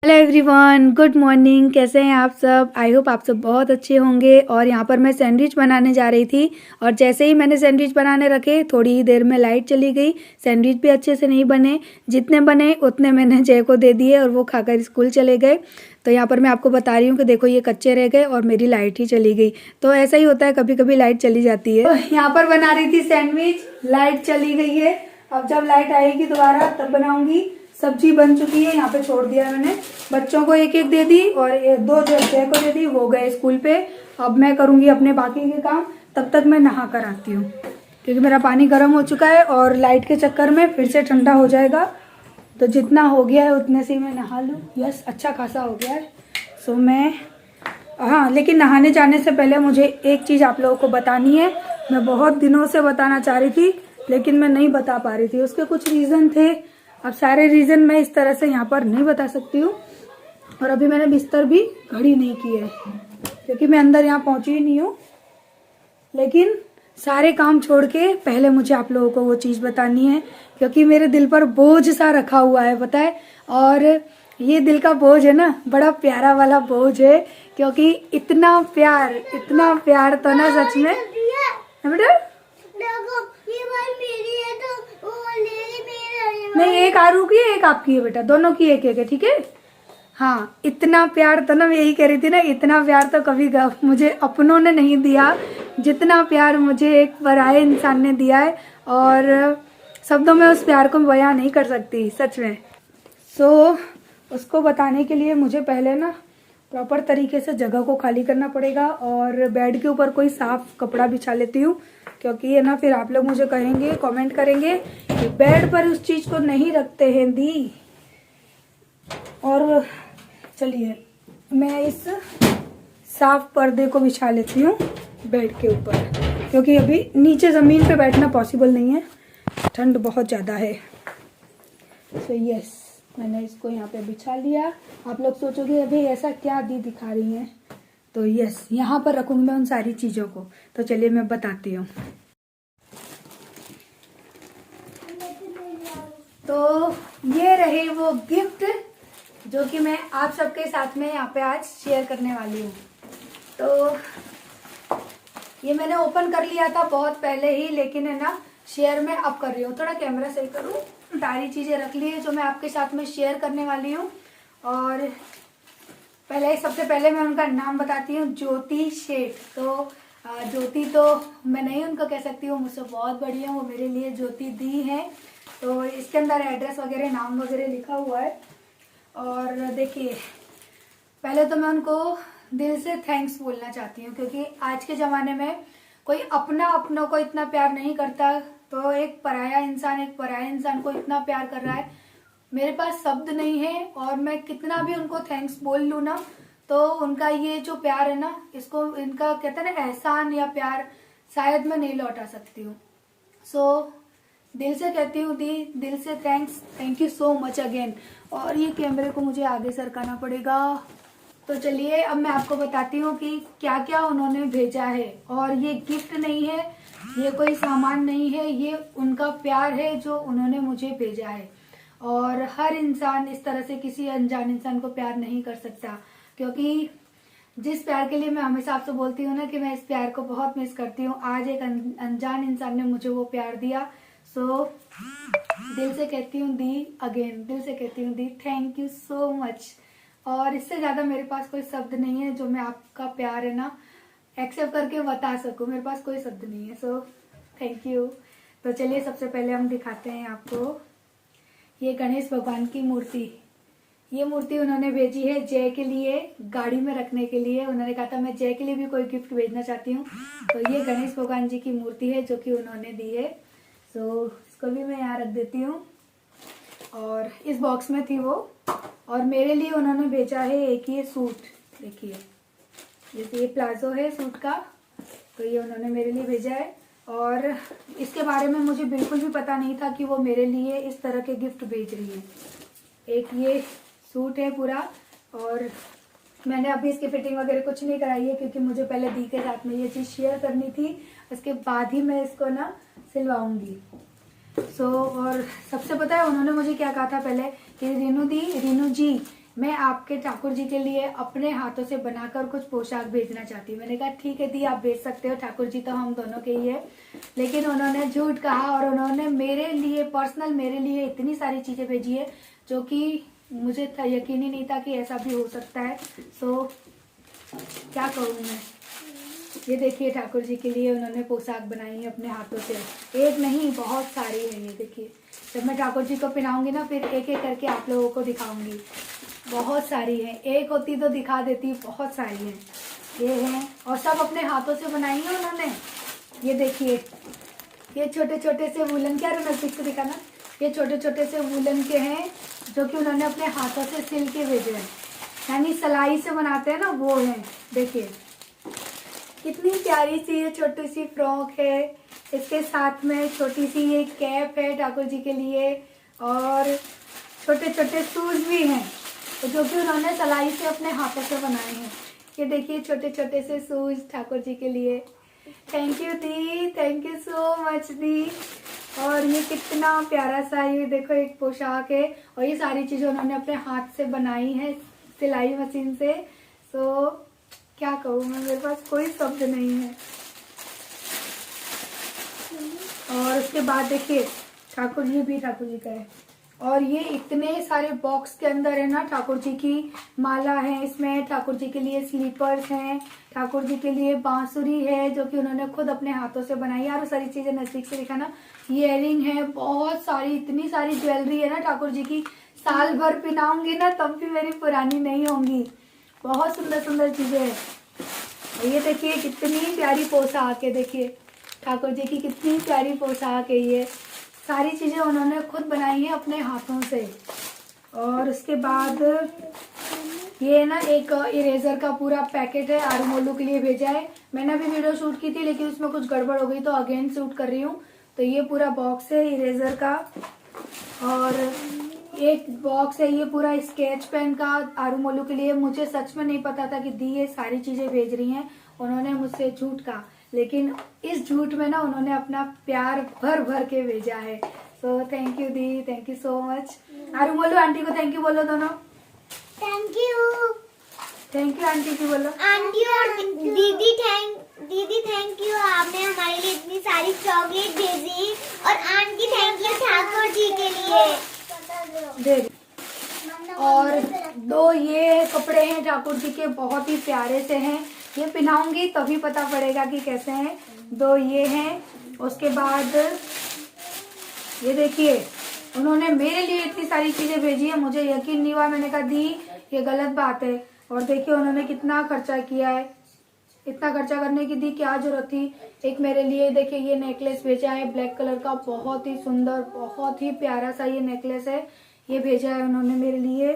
Hello everyone, good morning. कैसे हैं आप सब? आई होप आप सब बहुत अच्छे होंगे। और यहाँ पर मैं सैंडविच बनाने जा रही थी और जैसे ही मैंने सैंडविच बनाने रखे थोड़ी ही देर में लाइट चली गई। सैंडविच भी अच्छे से नहीं बने, जितने बने उतने मैंने जय को दे दिए और वो खाकर स्कूल चले गए। तो यहाँ पर मैं आपको बता रही हूँ कि देखो ये कच्चे रह गए और मेरी लाइट ही चली गई। तो ऐसा ही होता है, कभी कभी लाइट चली जाती है। तो यहाँ पर बना रही थी सैंडविच, लाइट चली गई है। अब जब लाइट आएगी दोबारा तब बनाऊंगी। सब्जी बन चुकी है, यहाँ पे छोड़ दिया है मैंने। बच्चों को एक एक दे दी और दो जो जय को दे दी, वो गए स्कूल पे। अब मैं करूंगी अपने बाकी के काम, तब तक मैं नहा कर आती हूँ क्योंकि मेरा पानी गर्म हो चुका है और लाइट के चक्कर में फिर से ठंडा हो जाएगा। तो जितना हो गया है उतने से ही मैं नहा लूँ। यस, अच्छा खासा हो गया है। सो मैं लेकिन नहाने जाने से पहले मुझे एक चीज़ आप लोगों को बतानी है। मैं बहुत दिनों से बताना चाह रही थी लेकिन मैं नहीं बता पा रही थी, उसके कुछ रीज़न थे। अब सारे रीज़न मैं इस तरह से यहाँ पर नहीं बता सकती हूँ। और अभी मैंने बिस्तर भी घड़ी नहीं की है क्योंकि मैं अंदर यहाँ पहुँची ही नहीं हूँ। लेकिन सारे काम छोड़ के पहले मुझे आप लोगों को वो चीज़ बतानी है क्योंकि मेरे दिल पर बोझ सा रखा हुआ है, पता है। और ये दिल का बोझ है ना, बड़ा प्यारा वाला बोझ है क्योंकि इतना प्यार तो ना सच में बेटा। नहीं, एक आरू की है एक आपकी है बेटा, दोनों की एक एक है, ठीक है। हाँ, इतना प्यार तो ना, मैं यही कह रही थी ना, इतना प्यार तो कभी मुझे अपनों ने नहीं दिया जितना प्यार मुझे एक पराये इंसान ने दिया है। और शब्दों में उस प्यार को बयां नहीं कर सकती सच में। सो उसको बताने के लिए मुझे पहले ना प्रॉपर तरीके से जगह को खाली करना पड़ेगा और बेड के ऊपर कोई साफ कपड़ा बिछा लेती हूँ क्योंकि ये ना फिर आप लोग मुझे कहेंगे, कमेंट करेंगे कि बेड पर उस चीज को नहीं रखते हैं दी। और चलिए मैं इस साफ पर्दे को बिछा लेती हूँ बेड के ऊपर क्योंकि अभी नीचे जमीन पे बैठना पॉसिबल नहीं है, ठंड बहुत ज़्यादा है। सो यस, मैंने इसको यहाँ पे बिछा लिया। आप लोग सोचोगे अभी ऐसा क्या दी दिखा रही हैं, तो यस, यहाँ पर रखूंगी मैं उन सारी चीज़ों को। तो चलिए मैं बताती हूँ। तो ये रहे वो गिफ्ट जो कि मैं आप सबके साथ में यहाँ पे आज शेयर करने वाली हूँ। तो ये मैंने ओपन कर लिया था बहुत पहले ही, लेकिन है ना शेयर में अब कर रही हूँ। थोड़ा कैमरा सही करूँ। सारी चीजें रख ली है जो मैं आपके साथ में शेयर करने वाली हूँ। और सबसे पहले मैं उनका नाम बताती हूँ, ज्योति शेठ। तो ज्योति तो मैं नहीं उनको कह सकती हूँ, मुझसे बहुत बड़ी है, वो मेरे लिए ज्योति दी है। तो इसके अंदर एड्रेस वगैरह, नाम वगैरह लिखा हुआ है। और देखिए, पहले तो मैं उनको दिल से थैंक्स बोलना चाहती हूँ क्योंकि आज के ज़माने में कोई अपनों को इतना प्यार नहीं करता, तो एक पराया इंसान को इतना प्यार कर रहा है। मेरे पास शब्द नहीं है और मैं कितना भी उनको थैंक्स बोल लूँ ना, तो उनका ये जो प्यार है ना, इसको इनका कहते हैं ना एहसान या प्यार, शायद मैं नहीं लौटा सकती हूँ। सो दिल से कहती हूँ दी, दिल से thank you so much again. और ये कैमरे को मुझे आगे सरकाना पड़ेगा। तो चलिए अब मैं आपको बताती हूँ कि क्या क्या उन्होंने भेजा है। और ये गिफ्ट नहीं है, ये कोई सामान नहीं है, ये उनका प्यार है जो उन्होंने मुझे भेजा है। और हर इंसान इस तरह से किसी अनजान इंसान को प्यार नहीं कर सकता क्योंकि जिस प्यार के लिए मैं हमेशा आपसे बोलती हूँ ना कि मैं इस प्यार को बहुत मिस करती हूँ, आज एक अनजान इंसान ने मुझे वो प्यार दिया। सो दिल से कहती हूँ दी, अगेन दिल से कहती हूँ दी, थैंक यू सो मच। और इससे ज़्यादा मेरे पास कोई शब्द नहीं है जो मैं आपका प्यार है ना एक्सेप्ट करके बता सकूँ, मेरे पास कोई शब्द नहीं है। So thank you. तो चलिए सबसे पहले हम दिखाते हैं आपको ये गणेश भगवान की मूर्ति। ये मूर्ति उन्होंने भेजी है जय के लिए, गाड़ी में रखने के लिए। उन्होंने कहा था मैं जय के लिए भी कोई गिफ्ट भेजना चाहती हूँ, तो ये गणेश भगवान जी की मूर्ति है जो कि उन्होंने दी है। सो इसको भी मैं यहाँ रख देती हूँ। और इस बॉक्स में थी वो। और मेरे लिए उन्होंने भेजा है एक ये सूट, देखिए जैसे ये प्लाजो है सूट का, तो ये उन्होंने मेरे लिए भेजा है। और इसके बारे में मुझे बिल्कुल भी पता नहीं था कि वो मेरे लिए इस तरह के गिफ्ट भेज रही है। एक ये सूट है पूरा, और मैंने अभी इसकी फिटिंग वगैरह कुछ नहीं कराई है क्योंकि मुझे पहले दी के साथ में ये चीज़ शेयर करनी थी, उसके बाद ही मैं इसको ना सिलवाऊंगी। और सबसे पता है उन्होंने मुझे क्या कहा था पहले कि रीनू जी मैं आपके ठाकुर जी के लिए अपने हाथों से बनाकर कुछ पोशाक भेजना चाहती हूँ। मैंने कहा ठीक है दी, आप भेज सकते हो, ठाकुर जी तो हम दोनों के ही है। लेकिन उन्होंने झूठ कहा और उन्होंने मेरे लिए पर्सनल मेरे लिए इतनी सारी चीजें भेजी है जो कि मुझे यकीन ही नहीं था कि ऐसा भी हो सकता है। सो क्या कहूँ मैं। ये देखिए ठाकुर जी के लिए उन्होंने पोशाक बनाई है अपने हाथों से। एक नहीं, बहुत सारी है। ये देखिए, जब मैं ठाकुर जी को पहनाऊंगी ना फिर एक एक करके आप लोगों को दिखाऊंगी। बहुत सारी है, एक होती तो दिखा देती, बहुत सारी है। ये है और सब अपने हाथों से बनाई है उन्होंने। ये देखिए, ये छोटे छोटे से वूलन, क्या नजदीक से दिखाना, ये छोटे छोटे से वूलन के हैं जो कि उन्होंने अपने हाथों से सिल के भेजे हैं, यानी सिलाई से बनाते हैं ना, वो है। देखिए कितनी प्यारी सी ये छोटी सी फ्रॉक है। इसके साथ में छोटी सी ये कैप है ठाकुर जी के लिए और छोटे छोटे शूज भी हैं जो कि उन्होंने सिलाई से अपने हाथों से बनाए हैं। ये देखिए छोटे छोटे से शूज ठाकुर जी के लिए। थैंक यू दी, थैंक यू सो मच दी। और ये कितना प्यारा सा, ये देखो एक पोशाक है और ये सारी चीजें उन्होंने अपने हाथ से बनाई है सिलाई मशीन से। सो क्या कहूँ मैं, मेरे पास कोई शब्द नहीं है। और उसके बाद देखिए ठाकुर जी भी ठाकुर जी का है और ये इतने सारे बॉक्स के अंदर है ना, ठाकुर जी की माला है इसमें, ठाकुर जी के लिए स्लीपर्स हैं, ठाकुर जी के लिए बांसुरी है जो कि उन्होंने खुद अपने हाथों से बनाई है। और सारी चीजें नजदीक से दिखाना, इयरिंग है, बहुत सारी, इतनी सारी ज्वेलरी है ना ठाकुर जी की, साल भर पहनाऊंगी ना तब भी मेरी पुरानी नहीं होंगी। बहुत सुंदर सुंदर चीजें हैं। ये देखिए कितनी प्यारी पोशाक है, देखिए ठाकुर जी की कितनी प्यारी पोशाक है। ये सारी चीजें उन्होंने खुद बनाई है अपने हाथों से। और उसके बाद ये ना एक इरेजर का पूरा पैकेट है, आरुमोलू के लिए भेजा है। मैंने अभी वीडियो शूट की थी लेकिन उसमें कुछ गड़बड़ हो गई तो अगेन शूट कर रही हूँ। तो ये पूरा बॉक्स है इरेजर का और एक बॉक्स है ये पूरा स्केच पेन का आरुमोलू के लिए। मुझे सच में नहीं पता था कि दी ये सारी चीजें भेज रही हैं, उन्होंने मुझसे झूठ कहा, लेकिन इस झूठ में ना उन्होंने अपना प्यार भर भर के भेजा है। सो थैंक यू दी, thank you so much. Arumolu aunty को थैंक यू बोलो दोनों। Thank you. Thank you aunty ji बोलो। आंटी और दीदी थैंक यू, आपने हमारे लिए इतनी सारी चॉकलेट भेजी। और aunty thank you Thakur ji के लिए। दे दी। और दो ये कपड़े हैं ठाकुर जी के, बहुत ही प्यारे से हैं। ये पहनाऊंगी तभी पता पड़ेगा कि कैसे हैं। दो ये हैं। उसके बाद ये देखिए उन्होंने मेरे लिए इतनी सारी चीजें भेजी है, मुझे यकीन नहीं हुआ। मैंने कहा दी ये गलत बात है। और देखिए उन्होंने कितना खर्चा किया है, इतना खर्चा करने की दी क्या जरूरत थी। एक मेरे लिए देखिए ये नेकलेस भेजा है ब्लैक कलर का, बहुत ही सुंदर, बहुत ही प्यारा सा ये नेकलेस है, ये भेजा है उन्होंने मेरे लिए।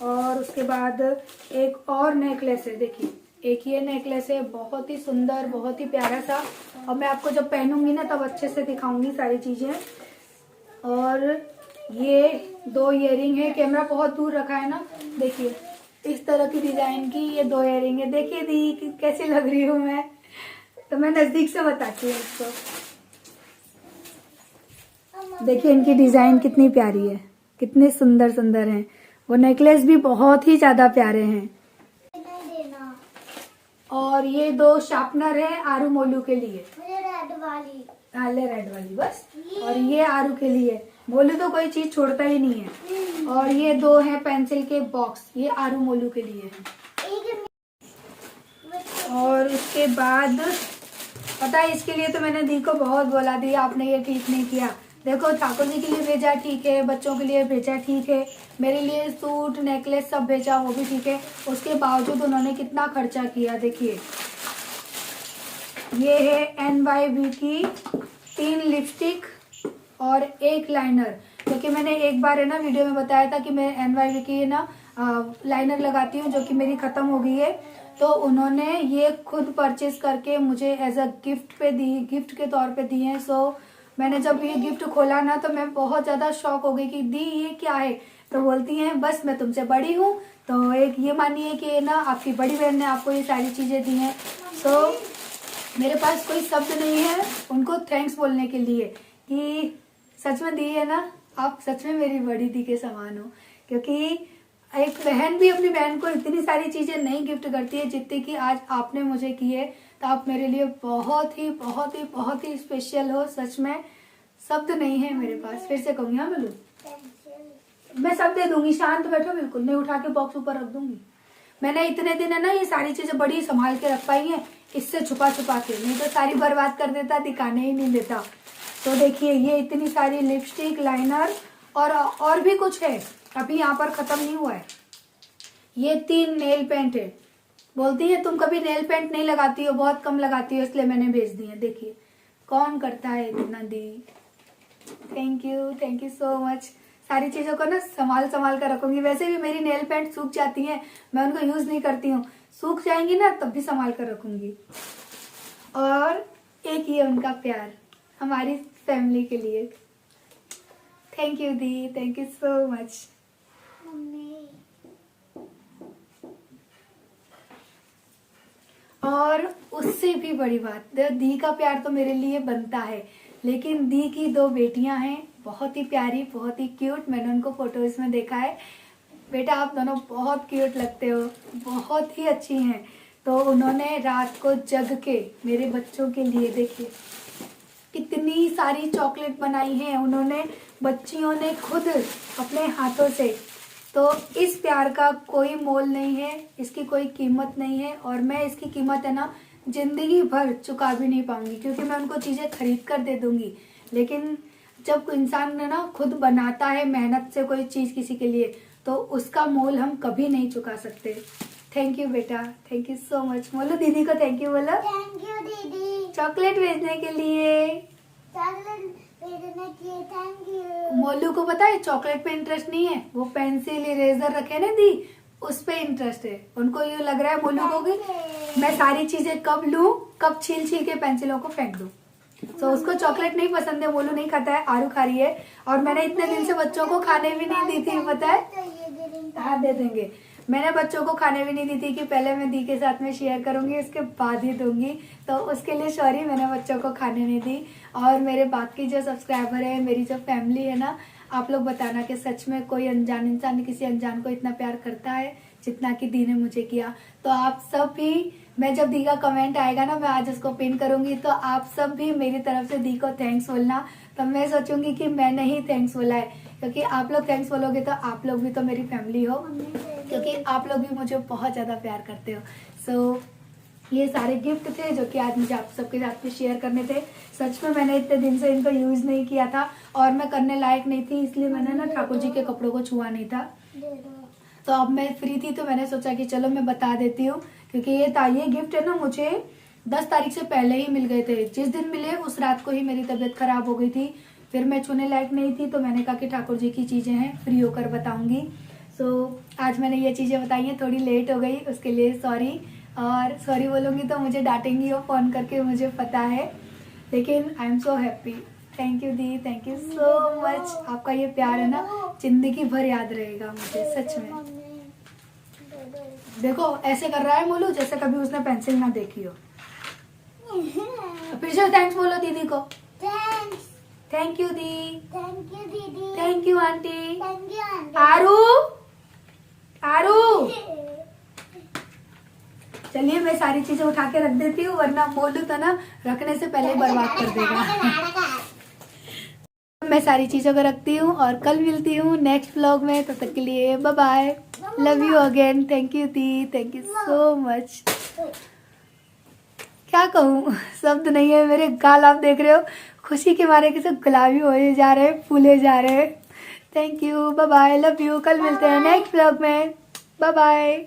और उसके बाद एक और नेकलेस है, देखिए एक ये नेकलेस है, बहुत ही सुंदर, बहुत ही प्यारा सा। और मैं आपको जब पहनूंगी ना तब अच्छे से दिखाऊंगी सारी चीजें। और ये दो इयरिंग है, कैमरा बहुत दूर रखा है ना, देखिए इस तरह की डिजाइन की ये दो इयरिंग है। देखिए दी कैसी लग रही हूँ मैं, तो मैं नजदीक से बताती हूँ इसको। देखिए इनकी डिजाइन कितनी प्यारी है, कितने सुंदर सुंदर हैं। वो नेकलेस भी बहुत ही ज्यादा प्यारे हैं। और ये दो शार्पनर है आरुमोलू के लिए, रेड वाली, रेड वाली बस। और ये आरू के लिए, बोलू तो कोई चीज छोड़ता ही नहीं है। और ये दो है पेंसिल के बॉक्स, ये आरुमोलू के लिए है। और उसके बाद पता है इसके लिए तो मैंने दी को बहुत बोला, दी आपने ये ठीक नहीं किया। देखो ठाकुर जी के लिए भेजा ठीक है, बच्चों के लिए भेजा ठीक है, मेरे लिए सूट नेकलेस सब भेजा वो भी ठीक है, उसके बावजूद उन्होंने कितना खर्चा किया। देखिए ये है NYV की 3 लिपस्टिक और 1 लाइनर, क्योंकि मैंने एक बार है ना वीडियो में बताया था कि मैं NYV की ना लाइनर लगाती हूँ जो कि मेरी खत्म हो गई है। तो उन्होंने ये खुद परचेज करके मुझे एज अ गिफ्ट पे दी, गिफ्ट के तौर पे दी है। सो मैंने जब ये गिफ्ट खोला ना तो मैं बहुत ज्यादा शॉक हो गई कि दी ये क्या है। तो बोलती हैं बस मैं तुमसे बड़ी हूँ, तो एक ये मानिए कि ना आपकी बड़ी बहन ने आपको ये सारी चीजें दी हैं। तो मेरे पास कोई शब्द नहीं है उनको थैंक्स बोलने के लिए कि सच में दी है ना, आप सच में मेरी बड़ी दी के समान हो। क्योंकि एक बहन भी अपनी बहन को इतनी सारी चीजें नहीं गिफ्ट करती है जितनी कि आज आपने मुझे की है। तो आप मेरे लिए बहुत ही बहुत ही बहुत ही स्पेशल हो। सच में शब्द नहीं है मेरे पास। फिर से कहूंगी, हाँ बोलू, मैं सब दे दूंगी, शांत बैठो, बिल्कुल नहीं उठा के बॉक्स ऊपर रख दूंगी। मैंने इतने दिन है ना ये सारी चीजें बड़ी संभाल के रख पाई हैं, इससे छुपा छुपा के, नहीं तो सारी बर्बाद कर देता, दिखाने ही नहीं देता। तो देखिए ये इतनी सारी लिपस्टिक, लाइनर और भी कुछ है, अभी यहाँ पर खत्म नहीं हुआ है। ये 3 नेल पेंट है। बोलती है तुम कभी नेल पेंट नहीं लगाती हो, बहुत कम लगाती हो, इसलिए मैंने भेज दी है। देखिए कौन करता है इतना दी। Thank you so much. सारी चीजों को ना संभाल कर रखूंगी। वैसे भी मेरी नेल पेंट सूख जाती हैं, मैं उनको यूज नहीं करती हूँ, सूख जाएंगी ना तब भी संभाल कर रखूंगी। और एक ये उनका प्यार हमारी फैमिली के लिए। थैंक यू दी, थैंक यू सो मच। और उससे भी बड़ी बात, दी का प्यार तो मेरे लिए बनता है, लेकिन दी की 2 बेटियां हैं, बहुत ही प्यारी, बहुत ही क्यूट। मैंने उनको फोटोज में देखा है। बेटा आप दोनों बहुत क्यूट लगते हो, बहुत ही अच्छी हैं। तो उन्होंने रात को जग के मेरे बच्चों के लिए, देखिए कितनी सारी चॉकलेट बनाई है उन्होंने, बच्चियों ने खुद अपने हाथों से। तो इस प्यार का कोई मोल नहीं है, इसकी कोई कीमत नहीं है, और मैं इसकी कीमत है ना जिंदगी भर चुका भी नहीं पाऊंगी, क्योंकि मैं उनको चीजें खरीद कर दे दूंगी। लेकिन जब कोई इंसान ना खुद बनाता है मेहनत से कोई चीज किसी के लिए, तो उसका मोल हम कभी नहीं चुका सकते। थैंक यू बेटा, थैंक यू सो मच। बोलो दीदी को थैंक यू बोलो। थैंक यू दीदी, चॉकलेट भेजने के लिए। चॉकलेट भेजने के लिए थैंक यू। मोलू को पता है चॉकलेट पे इंटरेस्ट नहीं है, वो पेंसिल इरेजर रखे ना दी, उस पे इंटरेस्ट है। उनको ये लग रहा है मोलू को कि मैं सारी चीजें कब लूं, कब छील छील के पेंसिलों को फेंक दूं। तो उसको चॉकलेट नहीं पसंद है, मोलू नहीं खाता है, आरू खा रही है। और मैंने इतने दिन से बच्चों को खाने भी नहीं दी थी, पता है। हाँ दे देंगे। मैंने बच्चों को खाने भी नहीं दी थी कि पहले मैं दी के साथ में शेयर करूंगी, उसके बाद ही दूंगी। तो उसके लिए सॉरी, मैंने बच्चों को खाने नहीं दी। और मेरे बाकी जो सब्सक्राइबर है, मेरी जो फैमिली है ना, आप लोग बताना कि सच में कोई अनजान इंसान किसी अनजान को इतना प्यार करता है जितना कि दी ने मुझे किया। तो आप सब भी, मैं जब दी का कमेंट आएगा ना, मैं आज उसको पिन करूंगी, तो आप सब भी मेरी तरफ से दी को थैंक्स बोलना। तो मैं सोचूंगी कि मैंने ही थैंक्स बोला है, क्योंकि आप लोग थैंक्स बोलोगे तो आप लोग भी तो मेरी फैमिली हो, क्योंकि आप लोग भी मुझे बहुत ज्यादा प्यार करते हो। सो ये सारे गिफ्ट थे जो कि आज मुझे आप सबके साथ में शेयर करने थे। सच में मैंने इतने दिन से इनको यूज नहीं किया था, और मैं करने लायक नहीं थी, इसलिए मैंने ना ठाकुर जी के कपड़ों को छुआ नहीं था। तो अब मैं फ्री थी तो मैंने सोचा कि चलो मैं बता देती हूँ, क्योंकि ये गिफ्ट है ना मुझे 10 तारीख से पहले ही मिल गए थे। जिस दिन मिले उस रात को ही मेरी तबीयत खराब हो गई थी, फिर मैं छूने लायक नहीं थी। तो मैंने कहा कि ठाकुर जी की चीजें हैं, फ्री होकर बताऊंगी। सो आज मैंने ये चीजें बताई हैं, थोड़ी लेट हो गई, उसके लिए सॉरी। और सॉरी बोलूंगी तो मुझे डांटेंगी हो फोन करके, मुझे पता है, लेकिन I am so happy. Thank you दी, थैंक यू सो मच। आपका ये प्यार है ना जिंदगी भर याद रहेगा मुझे, सच में। देखो ऐसे कर रहा है मोलू जैसे कभी उसने पेंसिल ना देखी हो। फिर से थैंक्स बोलो दीदी को। थैंक्स, थैंक यू दी, थैंक यू दीदी, thank you aunty. Thank you aunty. Aru, Aru चलिए मैं सारी चीजें उठा के रख देती हूँ, वरना मोलू तो ना रखने से पहले ही बर्बाद कर देगा। मैं सारी चीजों को रखती हूँ और कल मिलती हूँ नेक्स्ट व्लॉग में। तब तक के लिए bye bye, love you again, thank you दी, थैंक यू सो मच। क्या कहूँ, शब्द नहीं है मेरे। गाल आप देख रहे हो, खुशी के मारे किसे गुलाबी होए जा रहे, फूले जा रहे। Thank you, bye bye, love you. कल मिलते हैं नेक्स्ट व्लॉग में, बाय बाय।